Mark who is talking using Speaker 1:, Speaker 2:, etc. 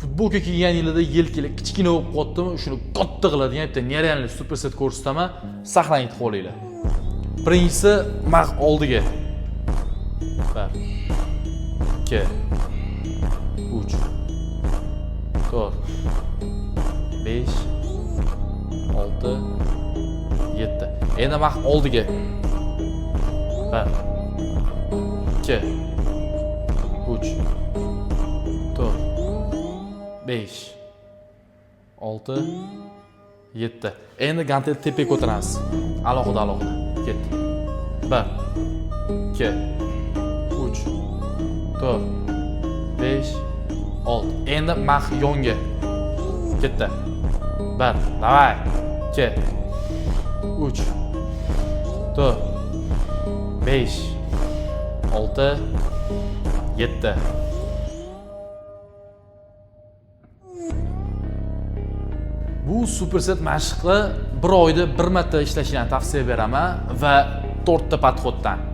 Speaker 1: Futbolka kiyganinglarda yelkanglar kichkina bo'lib qotdimi, shuni katta qiladigan bitta nerealniy superset ko'rsataman, saqlang qo'linglar. Birinchisi mag' oldiga. 1 2 3 4 5 6 7. Endi mag' oldiga. 1 2 3 4 5 6 7. Endi gantel tepaga ko'taramiz. Alohida. Ketdi. 1 2 3 4 5 6. Endi mag' yonga. Ketdi. 1 davay. 2 3 4 5 6 7. Bu superset mashqni bir oyda bir marta ishlashni tavsiya beraman va 4 ta podxoddan.